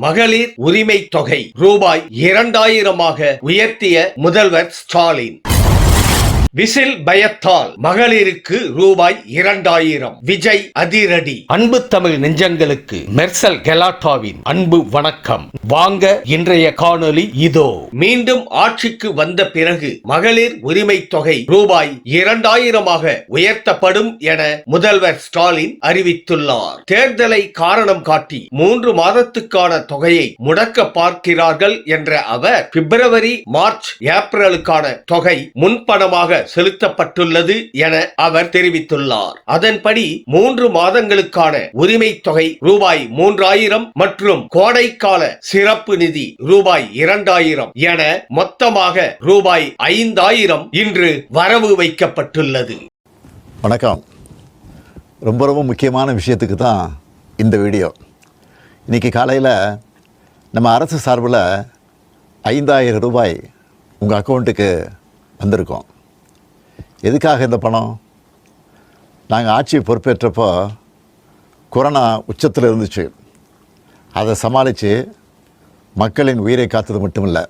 மகளிர் உரிமை தொகை ரூபாய் 2000 உயர்த்திய முதல்வர் ஸ்டாலின். விசில் பயத்தால் மகளிருக்கு ரூபாய் 2000. விஜய் அதிரடி. அன்பு தமிழ் நெஞ்சங்களுக்கு மெர்சல் கெலாட்டாவின் அன்பு வணக்கம். வாங்க இன்றைய காணொளி இதோ. மீண்டும் ஆட்சிக்கு வந்த பிறகு மகளிர் உரிமை தொகை ரூபாய் 2000 உயர்த்தப்படும் என முதல்வர் ஸ்டாலின் அறிவித்துள்ளார். தேர்தலை காரணம் காட்டி 3 மாதத்துக்கான தொகையை முடக்க பார்க்கிறார்கள் என்ற அவர் பிப்ரவரி, மார்ச், ஏப்ரலுக்கான தொகை முன்பணமாக செலுத்தப்பட்டுள்ளது என அவர் தெரிவித்துள்ளார். அதன்படி 3 மாதங்களுக்கான உரிமை தொகை ரூபாய் 3000 மற்றும் கோடைக்கால சிறப்பு நிதி ரூபாய் 2000 என மொத்தமாக ரூபாய் 5000 இன்று வரவு வைக்கப்பட்டுள்ளது. வணக்கம். ரொம்ப முக்கியமான விஷயத்துக்கு தான் இந்த வீடியோ. இன்னைக்கு காலையில் நம்ம அரசு சார்பில் 5000 ரூபாய் உங்கள் அக்கௌண்ட்டுக்கு வந்திருக்கோம். எதுக்காக இந்த பணம்? நாங்கள் ஆட்சி பொறுப்பேற்றப்போ கொரோனா உச்சத்தில் இருந்துச்சு. அதை சமாளித்து மக்களின் உயிரை காத்தது மட்டும் இல்லை,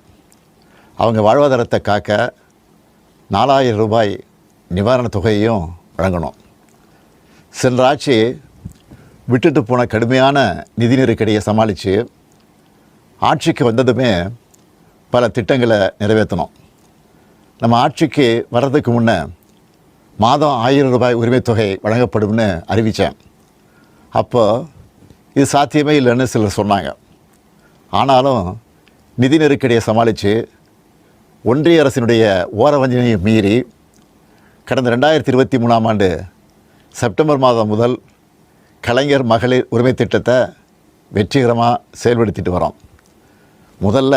அவங்க வாழ்வாதாரத்தை காக்க 4000 ரூபாய் நிவாரணத் தொகையையும் வழங்கணும். சென்ற ஆட்சி விட்டுட்டு போன கடுமையான நிதி நெருக்கடியை சமாளித்து ஆட்சிக்கு வந்ததுமே பல திட்டங்களை நிறைவேற்றணும். நம்ம ஆட்சிக்கு வர்றதுக்கு முன்னே மாதம் 1000 ரூபாய் உரிமைத் தொகை வழங்கப்படும்னு அறிவித்தேன். அப்போது இது சாத்தியமே இல்லைன்னு சிலர் சொன்னாங்க. ஆனாலும் நிதி நெருக்கடியை சமாளித்து ஒன்றிய அரசினுடைய ஓரவஞ்சனையை மீறி கடந்த 2023ஆம் ஆண்டு செப்டம்பர் மாதம் முதல் கலைஞர் மகளிர் உரிமை திட்டத்தை வெற்றிகரமாக செயல்படுத்திட்டு வரோம். முதல்ல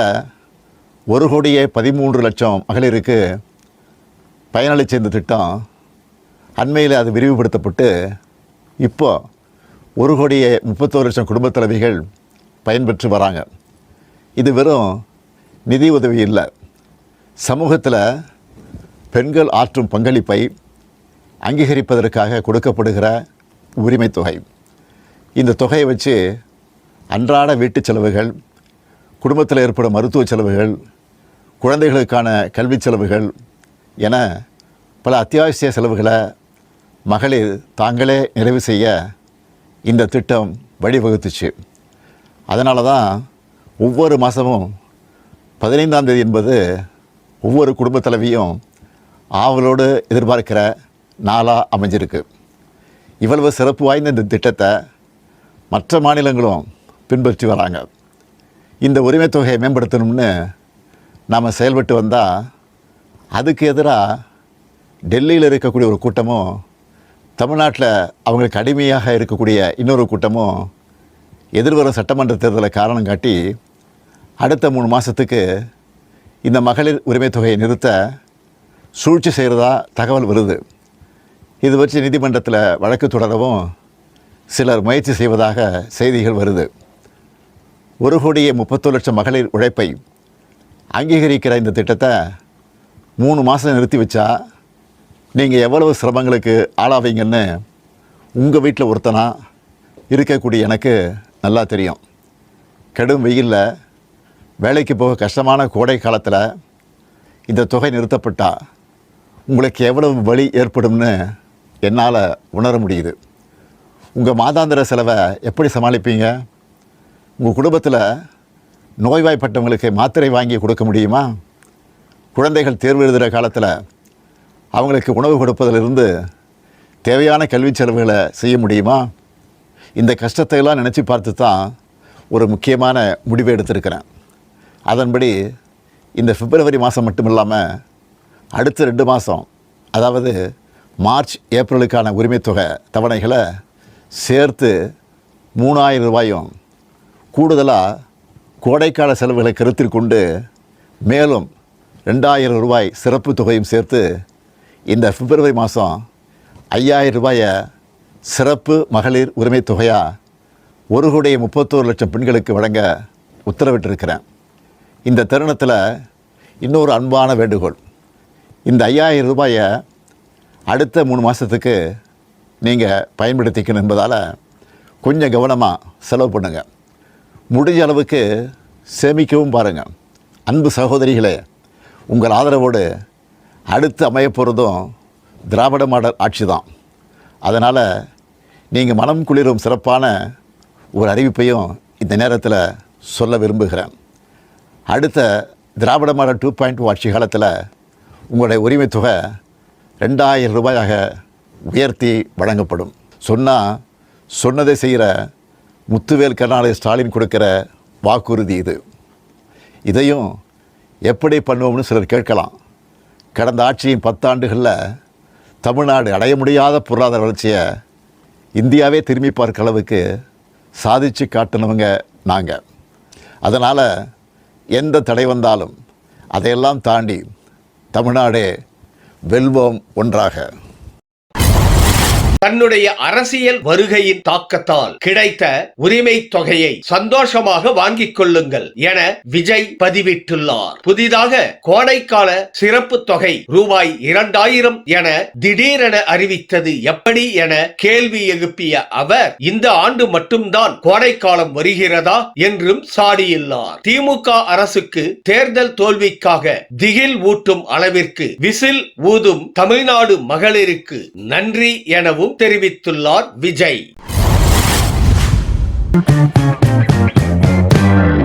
1,13,00,000 மகளிருக்கு பயனளிச்ச இந்த திட்டம் அண்மையில் அது விரிவுபடுத்தப்பட்டு இப்போ 1,31,00,000 குடும்பத் தலைவிகள் பயன்பெற்று வராங்க. இது வெறும் நிதி உதவி இல்லை, சமூகத்தில் பெண்கள் ஆற்றும் பங்களிப்பை அங்கீகரிப்பதற்காக கொடுக்கப்படுகிற உரிமை தொகை. இந்த தொகையை வச்சு அன்றாட வீட்டு செலவுகள், குடும்பத்தில் ஏற்படும் மருத்துவ செலவுகள், குழந்தைகளுக்கான கல்வி செலவுகள் என பல அத்தியாவசிய செலவுகளை மகளிர் தாங்களே நிறைவு செய்ய இந்த திட்டம் வழிவகுத்துச்சு. அதனால தான் ஒவ்வொரு மாதமும் 15ஆம் தேதி என்பது ஒவ்வொரு குடும்ப தலைவியும் ஆவலோடு எதிர்பார்க்கிற நாளாக அமைஞ்சிருக்கு. இவ்வளவு சிறப்பு வாய்ந்த இந்த திட்டத்தை மற்ற மாநிலங்களும் பின்பற்றி வராங்க. இந்த உரிமை தொகையை மேம்படுத்தணும்னு நாம் செயல்பட்டு வந்தால் அதுக்கு எதிராக டெல்லியில் இருக்கக்கூடிய ஒரு கூட்டமும், தமிழ்நாட்டில் அவங்களுக்கு அடிமையாக இருக்கக்கூடிய இன்னொரு கூட்டமும் எதிர்வரும் சட்டமன்ற தேர்தலை காரணம் காட்டி அடுத்த 3 மாதத்துக்கு இந்த மகளிர் உரிமை தொகையை நிறுத்த சூழ்ச்சி செய்கிறதா தகவல் வருது. இது வச்சு நீதிமன்றத்தில் வழக்கு தொடரவும் சிலர் முயற்சி செய்வதாக செய்திகள் வருது. 1,31,00,000 மகளிர் உழைப்பை அங்கீகரிக்கிற இந்த திட்டத்தை 3 மாதம் நிறுத்தி வச்சா நீங்கள் எவ்வளவு சிரமங்களுக்கு ஆளாவீங்கன்னு உங்கள் வீட்டில் ஒருத்தனாக இருக்கக்கூடிய எனக்கு நல்லா தெரியும். கடும் வெயிலில் வேலைக்கு போக கஷ்டமான கோடை காலத்தில் இந்த தொகை நிறுத்தப்பட்டால் உங்களுக்கு எவ்வளவு வலி ஏற்படும்னு என்னால் உணர முடியுது. உங்கள் மாதாந்திர செலவை எப்படி சமாளிப்பீங்க? உங்கள் குடும்பத்தில் நோய்வாய்ப்பட்டவங்களுக்கு மாத்திரை வாங்கி கொடுக்க முடியுமா? குழந்தைகள் தேர்வு எழுதுகிற காலத்தில் அவங்களுக்கு உணவு கொடுப்பதிலிருந்து தேவையான கல்வி செலவுகளை செய்ய முடியுமா? இந்த கஷ்டத்தையெல்லாம் நினச்சி பார்த்து தான் ஒரு முக்கியமான முடிவை எடுத்திருக்கிறேன். அதன்படி இந்த பிப்ரவரி மாதம் மட்டும் இல்லாமல் அடுத்த 2 மாதம், அதாவது மார்ச், ஏப்ரலுக்கான உரிமைத் தொகை தவணைகளை சேர்த்து 3000 ரூபாயும், கூடுதலாக கோடைக்கால செலவுகளை கருத்தில் கொண்டு மேலும் 2000 ரூபாய் சிறப்பு தொகையும் சேர்த்து இந்த பிப்ரவரி மாதம் 5000 ரூபாயை சிறப்பு மகளிர் உரிமை தொகையாக 1,31,00,000 பெண்களுக்கு வழங்க உத்தரவிட்டிருக்கிறேன். இந்த தருணத்தில் இன்னொரு அன்பான வேண்டுகோள். இந்த 5000 ரூபாயை அடுத்த 3 மாதத்துக்கு நீங்கள் பயன்படுத்திக்கணும் என்பதால் கொஞ்சம் கவனமாக செலவு பண்ணுங்கள். முடிஞ்ச அளவுக்கு சேமிக்கவும் பாருங்கள். அன்பு சகோதரிகளே, உங்கள் ஆதரவோடு அடுத்து அமையப்போகிறதும் திராவிட மாடல் ஆட்சி தான். அதனால் நீங்கள் மனம் குளிரும் சிறப்பான ஒரு அறிவிப்பையும் இந்த நேரத்தில் சொல்ல விரும்புகிறேன். அடுத்த திராவிட மாடல் 2.0 ஆட்சி காலத்தில் உங்களுடைய உரிமை தொகை 2000 ரூபாயாக உயர்த்தி வழங்கப்படும். சொன்னதை செய்கிற முத்துவேல் கருணாநிதி ஸ்டாலின் கொடுக்கிற வாக்குறுதி இது. இதையும் எப்படி பண்ணுவோம்னு சிலர் கேட்கலாம். கடந்த ஆட்சியின் 10 ஆண்டுகளில் தமிழ்நாடு அடைய முடியாத பொருளாதார வளர்ச்சியை இந்தியாவே திரும்பி பார்க்க அளவுக்கு சாதித்து காட்டினவங்க நாங்கள். அதனால் எந்த தடை வந்தாலும் அதையெல்லாம் தாண்டி தமிழ்நாடே வெல்வோம் ஒன்றாக. தன்னுடைய அரசியல் வருகையின் தாக்கத்தால் கிடைத்த உரிமை தொகையை சந்தோஷமாக வாங்கிக் கொள்ளுங்கள் என விஜய் பதிவிட்டுள்ளார். புதிதாக கோடைக்கால சிறப்பு தொகை ரூபாய் 2000 என திடீரென அறிவித்தது எப்படி என கேள்வி எழுப்பிய அவர், இந்த ஆண்டு மட்டும்தான் கோடைக்காலம் வருகிறதா என்றும் சாடியுள்ளார். திமுக அரசுக்கு தேர்தல் தோல்விக்காக திகில் ஊட்டும் அளவிற்கு விசில் ஊதும் தமிழ்நாடு மகளிருக்கு நன்றி எனவும் தெரிவித்துள்ளார் விஜய்.